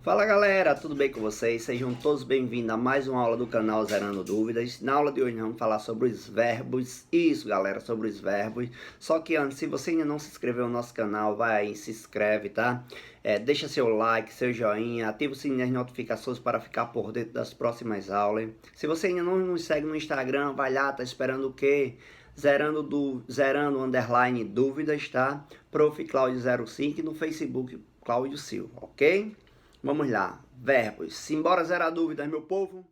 Fala galera, tudo bem com vocês? Sejam todos bem-vindos a mais uma aula do canal Zerando Dúvidas. Na aula de hoje nós vamos falar sobre os verbos. Isso galera, sobre os verbos. Só que antes, se você ainda não se inscreveu no nosso canal, vai aí, se inscreve, tá? Deixa seu like, seu joinha, ativa o sininho das notificações para ficar por dentro das próximas aulas. Se você ainda não nos segue no Instagram, vai lá, tá esperando o quê? Zerando underline dúvidas, tá? Prof. Cláudio 05 e no Facebook Cláudio Silva, ok? Vamos lá, verbos. Simbora zerar dúvidas, meu povo.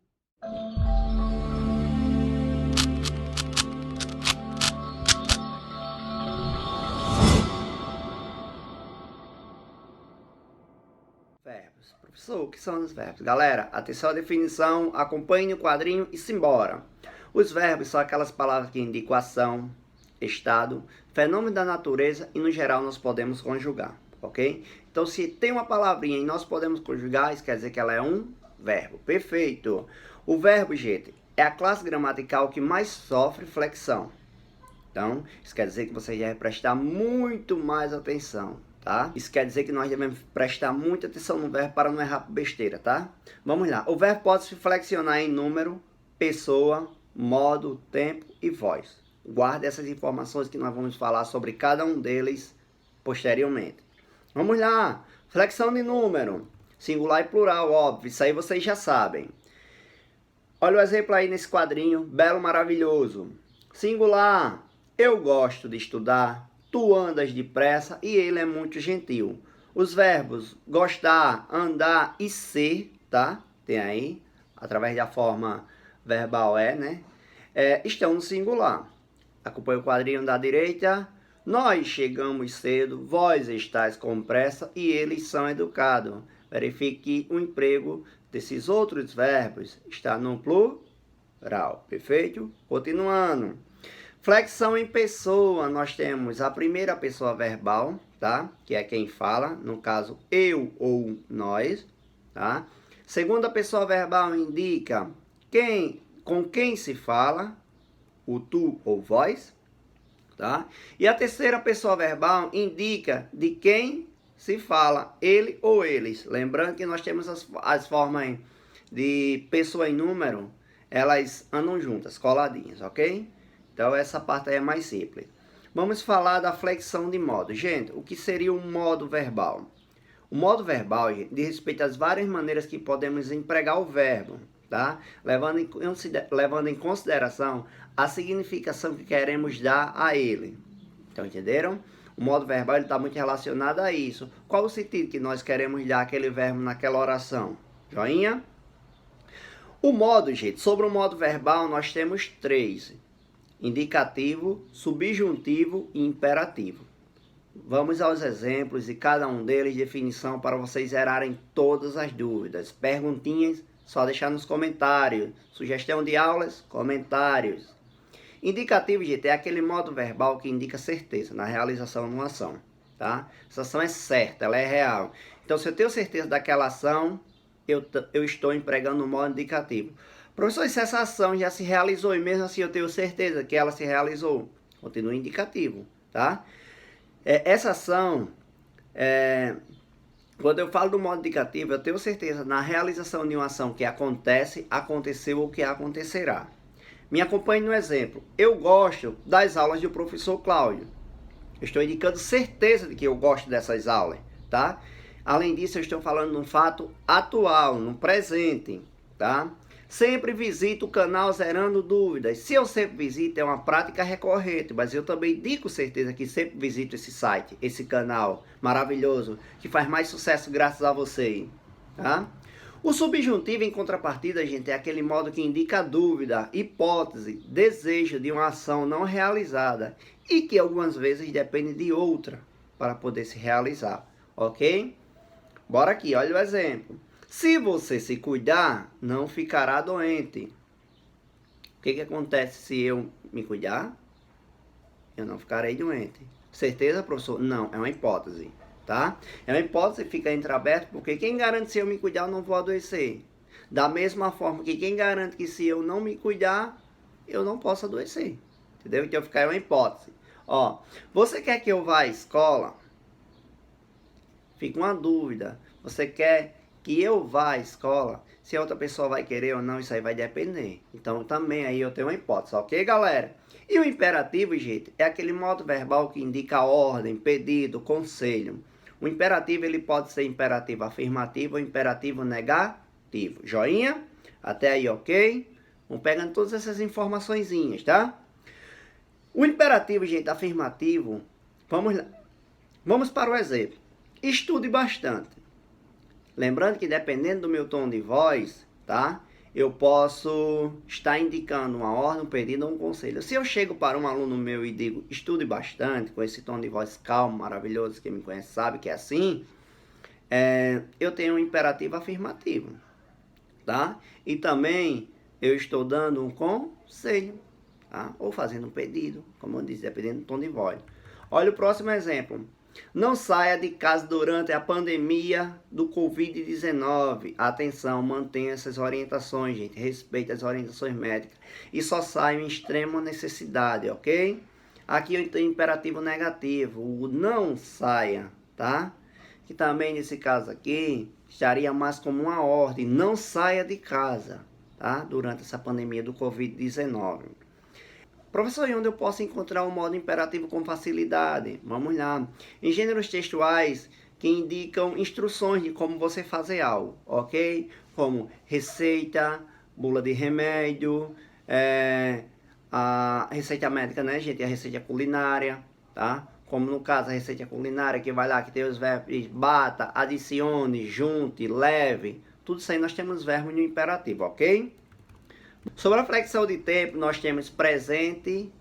Verbos. Professor, o que são os verbos? Galera, atenção à definição, acompanhe o quadrinho e simbora. Os verbos são aquelas palavras que indicam ação, estado, fenômeno da natureza e no geral nós podemos conjugar, ok? Então se tem uma palavrinha e nós podemos conjugar, isso quer dizer que ela é um verbo. Perfeito. O verbo, gente, é a classe gramatical que mais sofre flexão. Então, isso quer dizer que você deve prestar muito mais atenção, tá? Isso quer dizer que nós devemos prestar muita atenção no verbo para não errar por besteira, tá? Vamos lá. O verbo pode se flexionar em número, pessoa, modo, tempo e voz. Guarde essas informações que nós vamos falar sobre cada um deles posteriormente. Vamos lá. Flexão de número. Singular e plural, óbvio. Isso aí vocês já sabem. Olha o exemplo aí nesse quadrinho. Belo, maravilhoso. Singular. Eu gosto de estudar. Tu andas depressa e ele é muito gentil. Os verbos gostar, andar e ser, tá? Tem aí, através da forma verbal né? Estão no singular. Acompanhe o quadrinho da direita. Nós chegamos cedo, vós estáis com pressa e eles são educados. Verifique que o emprego desses outros verbos está no plural. Perfeito? Continuando. Flexão em pessoa. Nós temos a primeira pessoa verbal, tá? Que é quem fala, no caso eu ou nós, tá? Segunda pessoa verbal indica com quem se fala, o tu ou vós, tá? E a terceira pessoa verbal indica de quem se fala, ele ou eles. Lembrando que nós temos as formas de pessoa e número, elas andam juntas, coladinhas, ok? Então essa parte aí é mais simples. Vamos falar da flexão de modo. Gente, o que seria um modo verbal? O modo verbal, gente, diz respeito às várias maneiras que podemos empregar o verbo, tá? Levando em consideração a significação que queremos dar a ele. Então, entenderam? O modo verbal está muito relacionado a isso. Qual o sentido que nós queremos dar aquele verbo naquela oração? Joinha? O modo, gente, sobre o modo verbal nós temos 3. Indicativo, subjuntivo e imperativo. Vamos aos exemplos e cada um deles definição para vocês zerarem todas as dúvidas. Perguntinhas, só deixar nos comentários. Sugestão de aulas, comentários. Indicativo, gente, é aquele modo verbal que indica certeza na realização de uma ação, tá? Essa ação é certa, ela é real. Então, se eu tenho certeza daquela ação, eu estou empregando o modo indicativo. Professor, se essa ação já se realizou e mesmo assim eu tenho certeza que ela se realizou, continua indicativo, tá? Essa ação, quando eu falo do modo indicativo, eu tenho certeza na realização de uma ação que acontece, aconteceu ou que acontecerá. Me acompanhe no exemplo. Eu gosto das aulas do professor Cláudio. Eu estou indicando certeza de que eu gosto dessas aulas, tá? Além disso, eu estou falando num fato atual, no presente, tá? Sempre visito o canal Zerando Dúvidas. Se eu sempre visito, é uma prática recorrente, mas eu também digo certeza que sempre visito esse site, esse canal maravilhoso, que faz mais sucesso graças a você, tá? O subjuntivo, em contrapartida, gente, é aquele modo que indica dúvida, hipótese, desejo de uma ação não realizada e que algumas vezes depende de outra para poder se realizar, ok? Bora aqui, olha o exemplo. Se você se cuidar, não ficará doente. O que acontece se eu me cuidar? Eu não ficarei doente. Certeza, professor? Não, é uma hipótese, tá? É uma hipótese que fica entreaberta, porque quem garante se eu me cuidar eu não vou adoecer? Da mesma forma que quem garante que se eu não me cuidar, eu não posso adoecer. Entendeu? Então fica uma hipótese. Ó, você quer que eu vá à escola? Fica uma dúvida. Você quer que eu vá à escola, se a outra pessoa vai querer ou não, isso aí vai depender. Então também aí eu tenho uma hipótese, ok, galera? E o imperativo, gente, é aquele modo verbal que indica ordem, pedido, conselho. O imperativo ele pode ser imperativo afirmativo ou imperativo negativo. Joinha? Até aí, ok? Vamos pegando todas essas informaçõezinhas, tá? O imperativo, gente, afirmativo, vamos lá. Vamos para o exemplo. Estude bastante. Lembrando que dependendo do meu tom de voz, tá? Eu posso estar indicando uma ordem, um pedido ou um conselho. Se eu chego para um aluno meu e digo, estude bastante, com esse tom de voz calmo, maravilhoso, quem me conhece sabe que é assim, eu tenho um imperativo afirmativo, tá? E também eu estou dando um conselho, tá? Ou fazendo um pedido, como eu disse, dependendo do tom de voz. Olha o próximo exemplo. Não saia de casa durante a pandemia do Covid-19. Atenção, mantenha essas orientações, gente. Respeite as orientações médicas. E só saia em extrema necessidade, ok? Aqui eu tenho imperativo negativo. O não saia, tá? Que também nesse caso aqui estaria mais como uma ordem. Não saia de casa, tá? Durante essa pandemia do Covid-19. Professor, e onde eu posso encontrar um modo imperativo com facilidade? Vamos lá. Em gêneros textuais que indicam instruções de como você fazer algo, ok? Como receita, bula de remédio, a receita médica, né, gente? A receita culinária, tá? Como no caso a receita culinária, que vai lá, que tem os verbos bata, adicione, junte, leve. Tudo isso aí nós temos verbos no imperativo, ok? Sobre a flexão de tempo, nós temos presente.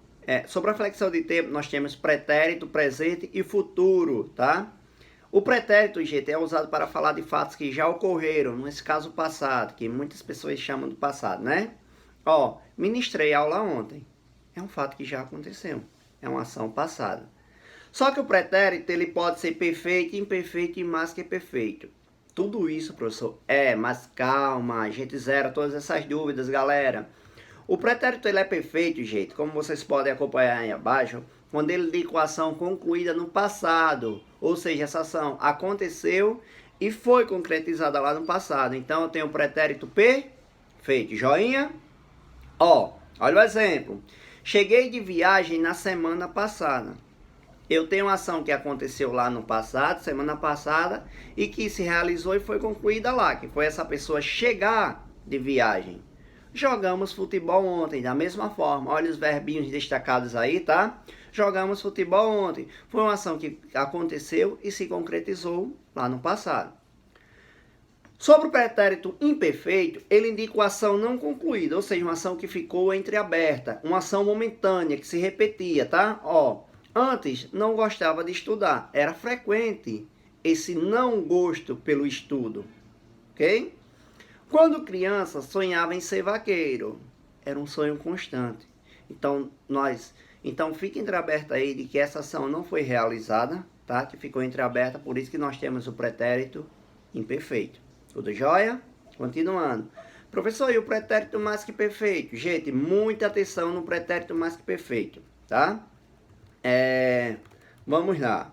Sobre a flexão de tempo, nós temos pretérito, presente e futuro, tá? O pretérito, gente, é usado para falar de fatos que já ocorreram, nesse caso passado, que muitas pessoas chamam de passado, né? Ó, ministrei aula ontem. É um fato que já aconteceu. É uma ação passada. Só que o pretérito, ele pode ser perfeito, imperfeito e mais que perfeito. Tudo isso, professor, mas calma, a gente zera todas essas dúvidas, galera. O pretérito ele é perfeito, gente, como vocês podem acompanhar aí abaixo, quando ele indica a ação concluída no passado. Ou seja, essa ação aconteceu e foi concretizada lá no passado. Então eu tenho o pretérito perfeito. Joinha? Ó, olha o exemplo. Cheguei de viagem na semana passada. Eu tenho uma ação que aconteceu lá no passado, semana passada, e que se realizou e foi concluída lá, que foi essa pessoa chegar de viagem. Jogamos futebol ontem, da mesma forma. Olha os verbinhos destacados aí, tá? Jogamos futebol ontem. Foi uma ação que aconteceu e se concretizou lá no passado. Sobre o pretérito imperfeito, ele indica uma ação não concluída, ou seja, uma ação que ficou entreaberta, uma ação momentânea, que se repetia, tá? Ó. Antes, não gostava de estudar. Era frequente esse não gosto pelo estudo. Ok? Quando criança, sonhava em ser vaqueiro. Era um sonho constante. Então, fica entreaberto aí de que essa ação não foi realizada, tá? Que ficou entreaberta, por isso que nós temos o pretérito imperfeito. Tudo jóia? Continuando. Professor, e o pretérito mais que perfeito? Gente, muita atenção no pretérito mais que perfeito, tá? Vamos lá.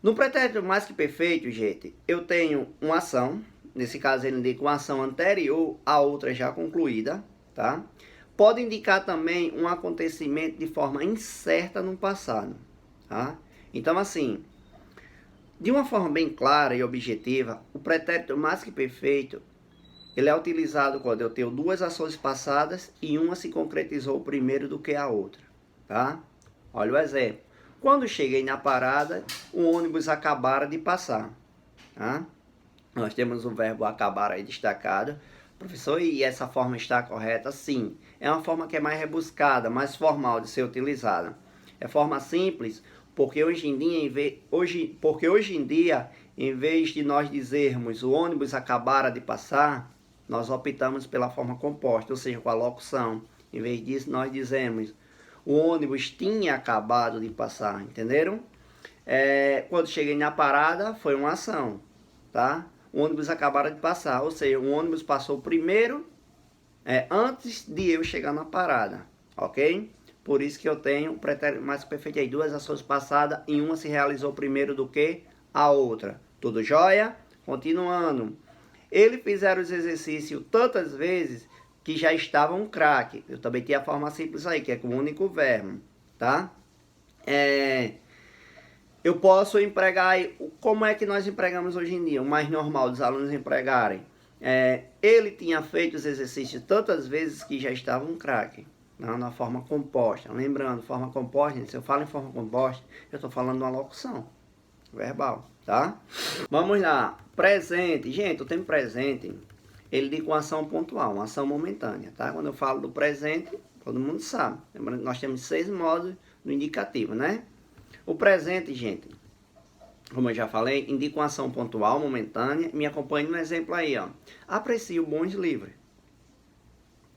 No pretérito mais que perfeito, gente, eu tenho uma ação. Nesse caso, ele indica uma ação anterior a outra já concluída, tá? Pode indicar também um acontecimento de forma incerta no passado, tá? Então, assim, de uma forma bem clara e objetiva, o pretérito mais que perfeito, ele é utilizado quando eu tenho duas ações passadas e uma se concretizou primeiro do que a outra, tá? Olha o exemplo. Quando cheguei na parada, o ônibus acabara de passar. Tá? Nós temos o verbo acabar aí destacado. Professor, e essa forma está correta? Sim. É uma forma que é mais rebuscada, mais formal de ser utilizada. É forma simples, porque hoje em dia, em vez de nós dizermos o ônibus acabara de passar, nós optamos pela forma composta, ou seja, com a locução. Em vez disso, nós dizemos o ônibus tinha acabado de passar, entenderam? Quando cheguei na parada, foi uma ação, tá? O ônibus acabaram de passar, ou seja, o ônibus passou primeiro, antes de eu chegar na parada, ok? Por isso que eu tenho o pretérito mais perfeito aí, duas ações passadas e uma se realizou primeiro do que a outra. Tudo jóia? Continuando. Eles fizeram os exercícios tantas vezes que já estavam um craque. Eu também tenho a forma simples aí, que é com o único verbo, tá? Eu posso empregar, como é que nós empregamos hoje em dia? O mais normal dos alunos empregarem. Ele tinha feito os exercícios tantas vezes que já estava um craque, na forma composta. Lembrando, forma composta, se eu falo em forma composta, eu estou falando de uma locução verbal, tá? Vamos lá, presente. Gente, o tempo presente, ele diz com ação pontual, uma ação momentânea, tá? Quando eu falo do presente, todo mundo sabe. Lembrando que nós temos 6 modos no indicativo, né? O presente, gente, como eu já falei, indica uma ação pontual, momentânea. Me acompanhe no exemplo aí, ó. Aprecio bons livros.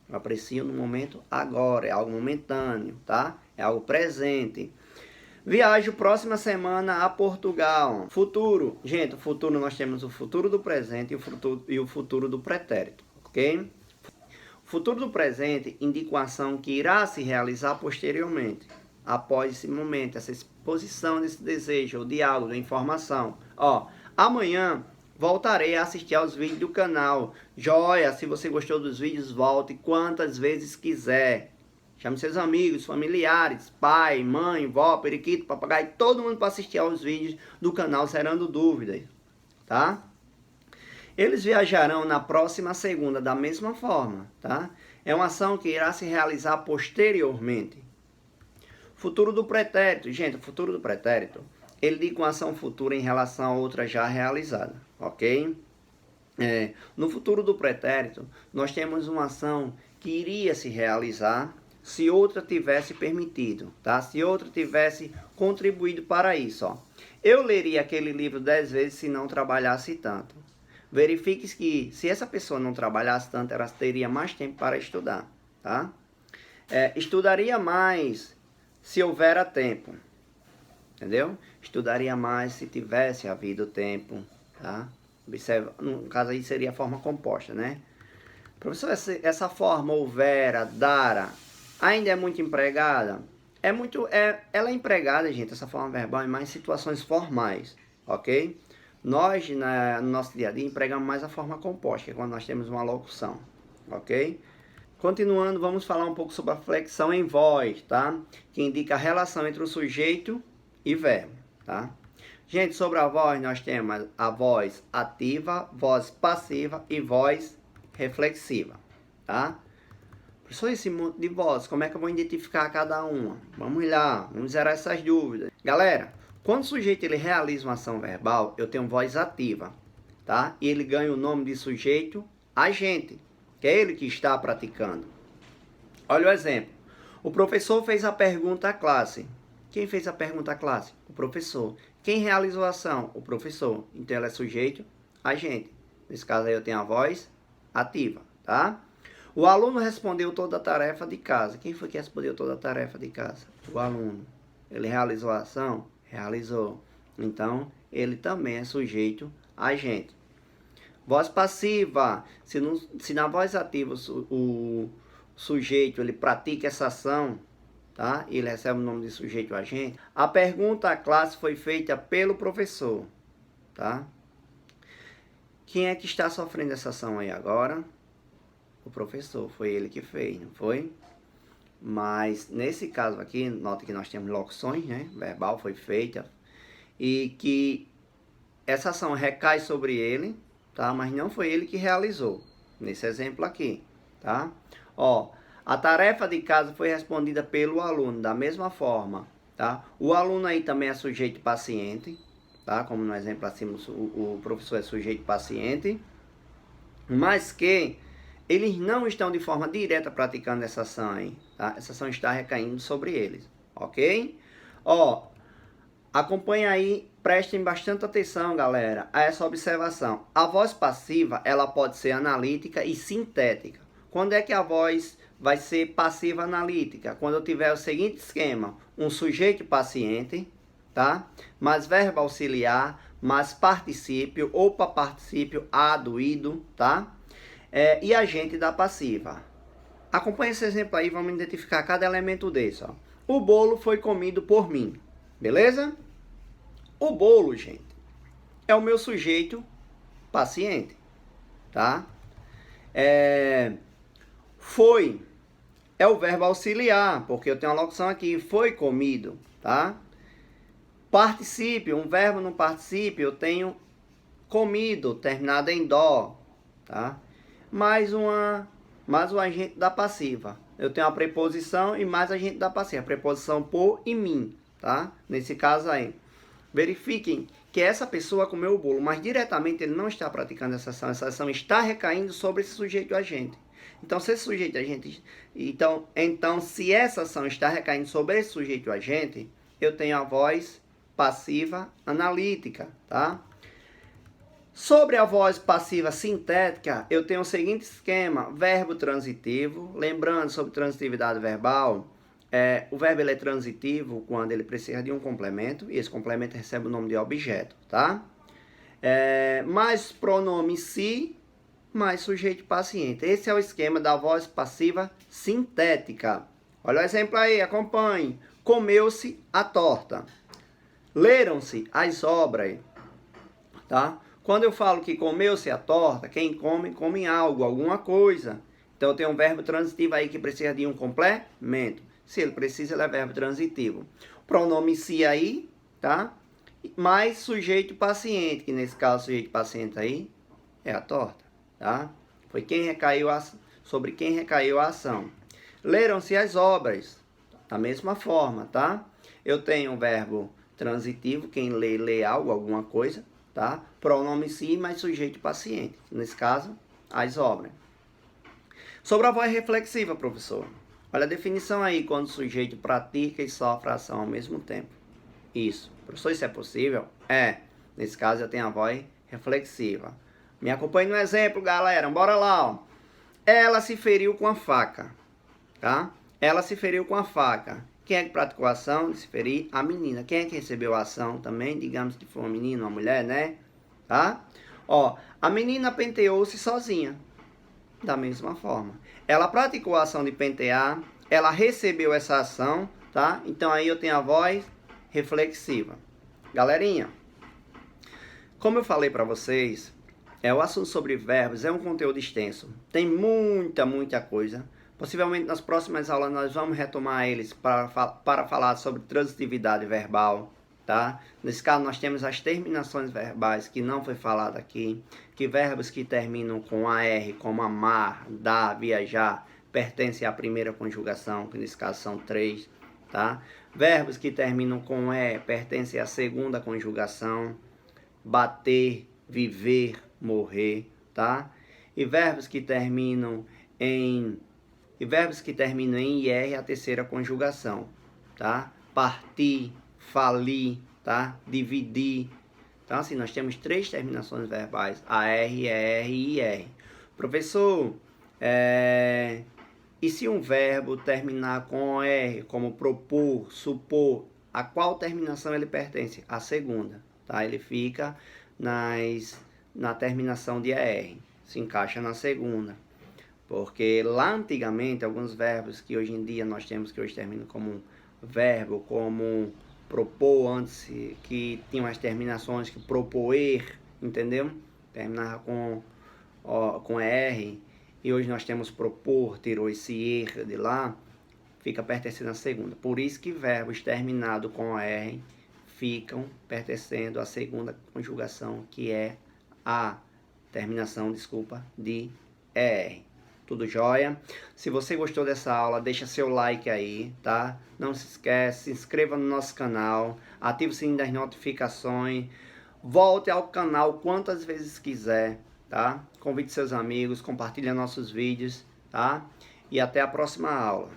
Eu aprecio no momento agora, é algo momentâneo, tá? É algo presente. Viajo próxima semana a Portugal. Futuro. Gente, o futuro nós temos o futuro do presente e o futuro do pretérito, ok? O futuro do presente indica uma ação que irá se realizar posteriormente, após esse momento, essa exposição desse desejo, ou de algo, da informação. Ó, amanhã voltarei a assistir aos vídeos do canal. Joia, se você gostou dos vídeos, volte quantas vezes quiser. Chame seus amigos, familiares, pai, mãe, vó, periquito, papagaio, todo mundo para assistir aos vídeos do canal Zerando Dúvidas, tá? Eles viajarão na próxima segunda da mesma forma, tá? É uma ação que irá se realizar posteriormente. Futuro do pretérito. Gente, o futuro do pretérito, ele diz com ação futura em relação a outra já realizada, ok? No futuro do pretérito, nós temos uma ação que iria se realizar se outra tivesse permitido, tá? Se outra tivesse contribuído para isso, ó. Eu leria aquele livro 10 vezes se não trabalhasse tanto. Verifique que se essa pessoa não trabalhasse tanto, ela teria mais tempo para estudar, tá? Estudaria mais se houver tempo, entendeu? Estudaria mais se tivesse havido tempo, tá? Observa, no caso aí seria a forma composta, né? Professor, essa forma houvera, dara, ainda é muito empregada? Ela é empregada, gente, essa forma verbal, em mais situações formais, ok? Nós, no nosso dia a dia, empregamos mais a forma composta, que é quando nós temos uma locução, ok? Continuando, vamos falar um pouco sobre a flexão em voz, tá? Que indica a relação entre o sujeito e verbo, tá? Gente, sobre a voz, nós temos a voz ativa, voz passiva e voz reflexiva, tá? Professor, esse monte de vozes, como é que eu vou identificar cada uma? Vamos lá, vamos zerar essas dúvidas. Galera, quando o sujeito ele realiza uma ação verbal, eu tenho voz ativa, tá? E ele ganha o nome de sujeito agente, que é ele que está praticando. Olha o exemplo. O professor fez a pergunta à classe. Quem fez a pergunta à classe? O professor. Quem realizou a ação? O professor. Então ela é sujeito agente. Nesse caso aí eu tenho a voz ativa, tá? O aluno respondeu toda a tarefa de casa. Quem foi que respondeu toda a tarefa de casa? O aluno. Ele realizou a ação? Realizou. Então, ele também é sujeito agente. Voz passiva. Se na voz ativa o sujeito ele pratica essa ação, tá? Ele recebe o nome de sujeito agente. A pergunta à classe foi feita pelo professor, tá? Quem é que está sofrendo essa ação aí agora? O professor, foi ele que fez, não foi? Mas nesse caso aqui, nota que nós temos locuções, né? Verbal foi feita e que essa ação recai sobre ele, tá? Mas não foi ele que realizou, nesse exemplo aqui, tá? Ó, a tarefa de casa foi respondida pelo aluno, da mesma forma, tá? O aluno aí também é sujeito paciente, tá? Como no exemplo acima, o professor é sujeito paciente, mas que eles não estão de forma direta praticando essa ação aí, tá? Essa ação está recaindo sobre eles, ok? Ó, acompanha aí, prestem bastante atenção, galera, a essa observação. A voz passiva, ela pode ser analítica e sintética. Quando é que a voz vai ser passiva analítica? Quando eu tiver o seguinte esquema, um sujeito paciente, tá? Mais verbo auxiliar, mais particípio, ou para particípio, ado, ido, tá? E agente da passiva. Acompanhe esse exemplo aí, vamos identificar cada elemento desse, ó. O bolo foi comido por mim, beleza? O bolo, gente, é o meu sujeito paciente, tá? Foi é o verbo auxiliar, porque eu tenho uma locução aqui, foi comido, tá? Particípio, um verbo no particípio, eu tenho comido, terminado em dó, tá? Mais um agente da passiva. Eu tenho a preposição e mais agente da passiva. A preposição por e mim, tá? Nesse caso aí. Verifiquem que essa pessoa comeu o bolo, mas diretamente ele não está praticando essa ação está recaindo sobre esse sujeito agente. Então, se esse sujeito agente, então se essa ação está recaindo sobre esse sujeito agente, eu tenho a voz passiva analítica, tá? Sobre a voz passiva sintética, eu tenho o seguinte esquema: verbo transitivo. Lembrando sobre transitividade verbal, o verbo ele é transitivo quando ele precisa de um complemento, e esse complemento recebe o nome de objeto, tá? Mais pronome se, mais sujeito paciente. Esse é o esquema da voz passiva sintética. Olha o exemplo aí, acompanhe. Comeu-se a torta. Leram-se as obras, tá? Quando eu falo que comeu-se a torta, quem come, come algo, alguma coisa. Então, eu tenho um verbo transitivo aí que precisa de um complemento. Se ele precisa, ele é verbo transitivo. Pronome se aí, tá? Mais sujeito paciente, que nesse caso, sujeito paciente aí é a torta, tá? Foi sobre quem recaiu a ação. Leram-se as obras, da mesma forma, tá? Eu tenho um verbo transitivo, quem lê algo, alguma coisa, tá? Pronome se mais sujeito paciente. Nesse caso, as obras. Sobre a voz reflexiva, professor. Olha a definição aí, quando o sujeito pratica e sofre a ação ao mesmo tempo. Isso. Professor, isso é possível? Nesse caso, eu tenho a voz reflexiva. Me acompanhe no exemplo, galera. Bora lá, ó. Ela se feriu com a faca, tá? Ela se feriu com a faca. Quem é que praticou a ação de se ferir? A menina. Quem é que recebeu a ação também? Digamos que foi uma menina, uma mulher, né? Tá? Ó, a menina penteou-se sozinha. Da mesma forma. Ela praticou a ação de pentear. Ela recebeu essa ação, tá? Então aí eu tenho a voz reflexiva. Galerinha, como eu falei para vocês, o assunto sobre verbos é um conteúdo extenso. Tem muita coisa. Possivelmente nas próximas aulas nós vamos retomar eles para falar sobre transitividade verbal, tá? Nesse caso nós temos as terminações verbais que não foi falado aqui, que verbos que terminam com AR, como amar, dar, viajar, pertencem à primeira conjugação, que nesse caso são 3, tá? Verbos que terminam com pertencem à segunda conjugação, bater, viver, morrer, tá? E verbos que terminam em IR, a terceira conjugação, tá? Partir, falir, tá? Dividir. Então, assim, nós temos 3 terminações verbais, AR, ER e IR. Professor, e se um verbo terminar com R, como propor, supor, a qual terminação ele pertence? A segunda, tá? Ele fica na terminação de ER, se encaixa na segunda. Porque lá antigamente, alguns verbos que hoje em dia nós temos, que hoje terminam como verbo, como propor, antes que tinham as terminações que propoer, entendeu? Terminava com R, e hoje nós temos propor, tirou esse er de lá, fica pertencendo à segunda. Por isso que verbos terminados com R ficam pertencendo à segunda conjugação, que é a terminação, de ER. Tudo jóia? Se você gostou dessa aula, deixa seu like aí, tá? Não se esquece, se inscreva no nosso canal, ative o sininho das notificações, volte ao canal quantas vezes quiser, tá? Convide seus amigos, compartilhe nossos vídeos, tá? E até a próxima aula.